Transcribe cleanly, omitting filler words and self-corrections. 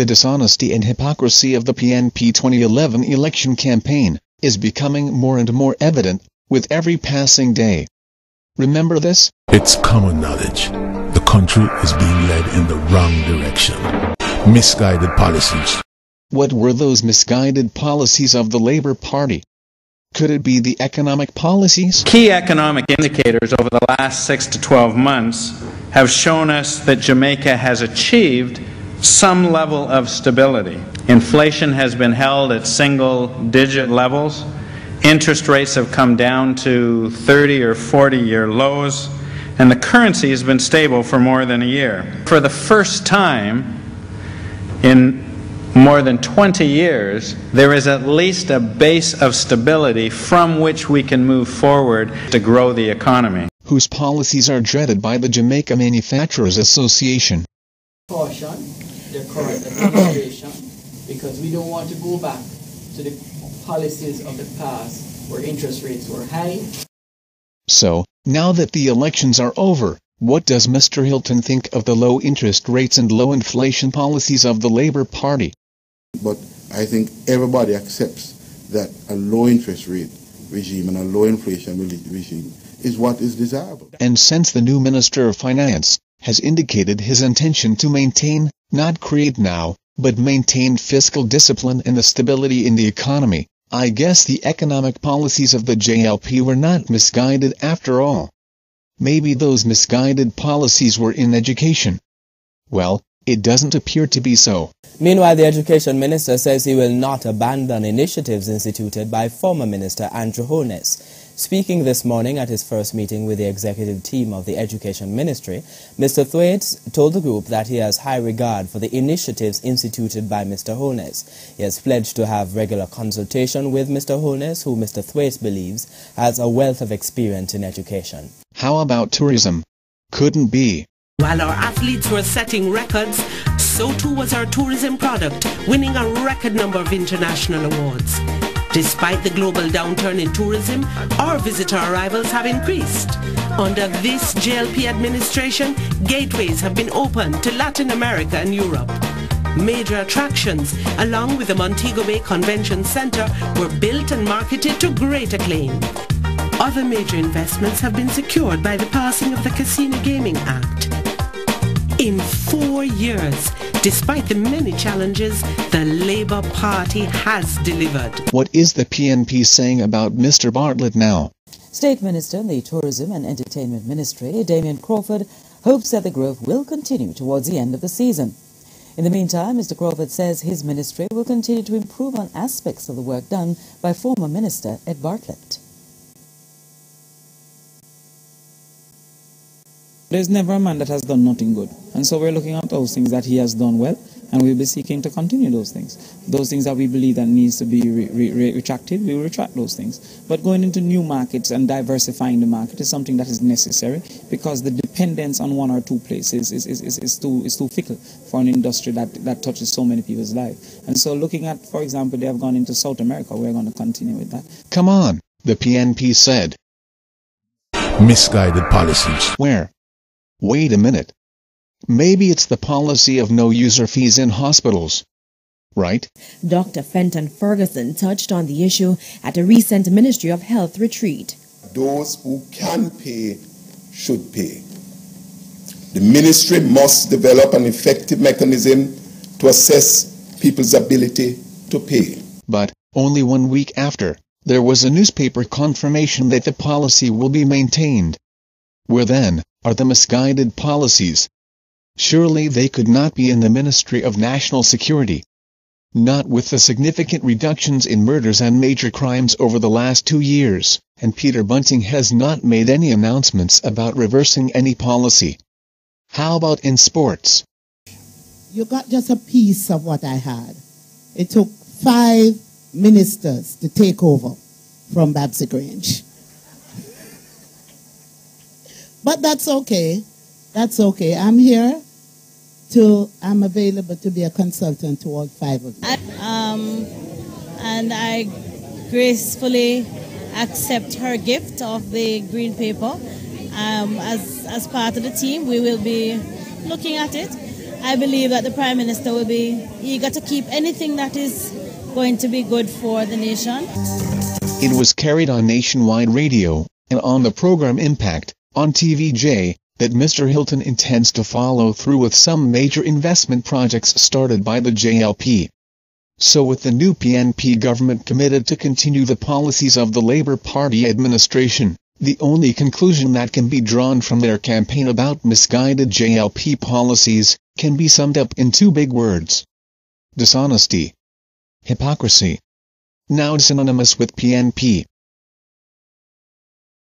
The dishonesty and hypocrisy of the PNP 2011 election campaign is becoming more and more evident with every passing day. Remember this? It's common knowledge. The country is being led in the wrong direction. Misguided policies. What were those misguided policies of the Labour Party? Could it be the economic policies? Key economic indicators over the last 6 to 12 months have shown us that Jamaica has achieved some level of stability. Inflation has been held at single-digit levels. Interest rates have come down to 30 or 40-year lows, and the currency has been stable for more than a year. For the first time in more than 20 years, there is at least a base of stability from which we can move forward to grow the economy. Whose policies are dreaded by the Jamaica Manufacturers Association. Caution the current administration, because we don't want to go back to the policies of the past where interest rates were high. So, now that the elections are over, what does Mr. Hilton think of the low interest rates and low inflation policies of the Labour Party? But I think everybody accepts that a low interest rate regime and a low inflation regime is what is desirable. And since the new Minister of Finance has indicated his intention to maintain, not create now, but maintain fiscal discipline and the stability in the economy, I guess the economic policies of the JLP were not misguided after all. Maybe those misguided policies were in education. Well, it doesn't appear to be so. Meanwhile, the Education Minister says he will not abandon initiatives instituted by former Minister Andrew Holness. Speaking this morning at his first meeting with the executive team of the Education Ministry, Mr. Thwaites told the group that he has high regard for the initiatives instituted by Mr. Holness. He has pledged to have regular consultation with Mr. Holness, who Mr. Thwaites believes has a wealth of experience in education. How about tourism? Couldn't be. While our athletes were setting records, so too was our tourism product, winning a record number of international awards. Despite the global downturn in tourism, our visitor arrivals have increased. Under this JLP administration, gateways have been opened to Latin America and Europe. Major attractions, along with the Montego Bay Convention Center, were built and marketed to great acclaim. Other major investments have been secured by the passing of the Casino Gaming Act. In 4 years, despite the many challenges, the Labour Party has delivered. What is the PNP saying about Mr. Bartlett now? State Minister in the Tourism and Entertainment Ministry, Damien Crawford, hopes that the growth will continue towards the end of the season. In the meantime, Mr. Crawford says his ministry will continue to improve on aspects of the work done by former Minister Ed Bartlett. There's never a man that has done nothing good. And so we're looking at those things that he has done well, and we'll be seeking to continue those things. Those things that we believe that needs to be retracted, we will retract those things. But going into new markets and diversifying the market is something that is necessary, because the dependence on one or two places is too fickle for an industry that touches so many people's lives. And so looking at, for example, they have gone into South America, we're going to continue with that. Come on, the PNP said. Misguided policies. Where? Wait a minute. Maybe it's the policy of no user fees in hospitals, right? Dr. Fenton Ferguson touched on the issue at a recent Ministry of Health retreat. Those who can pay should pay. The ministry must develop an effective mechanism to assess people's ability to pay. But only 1 week after, there was a newspaper confirmation that the policy will be maintained. Where then are the misguided policies? Surely they could not be in the Ministry of National Security. Not with the significant reductions in murders and major crimes over the last 2 years, and Peter Bunting has not made any announcements about reversing any policy. How about in sports? You got just a piece of what I had. It took 5 ministers to take over from Babsy Grange. But that's okay. That's okay. I'm here. I'm available to be a consultant to all 5 of you. And I gracefully accept her gift of the green paper. As part of the team, we will be looking at it I believe that the Prime Minister will be eager to keep anything that is going to be good for the nation. It was carried on nationwide radio, and on the program Impact, on TVJ, that Mr. Hilton intends to follow through with some major investment projects started by the JLP. So with the new PNP government committed to continue the policies of the Labour Party administration, the only conclusion that can be drawn from their campaign about misguided JLP policies can be summed up in two big words: dishonesty, hypocrisy. Now synonymous with PNP.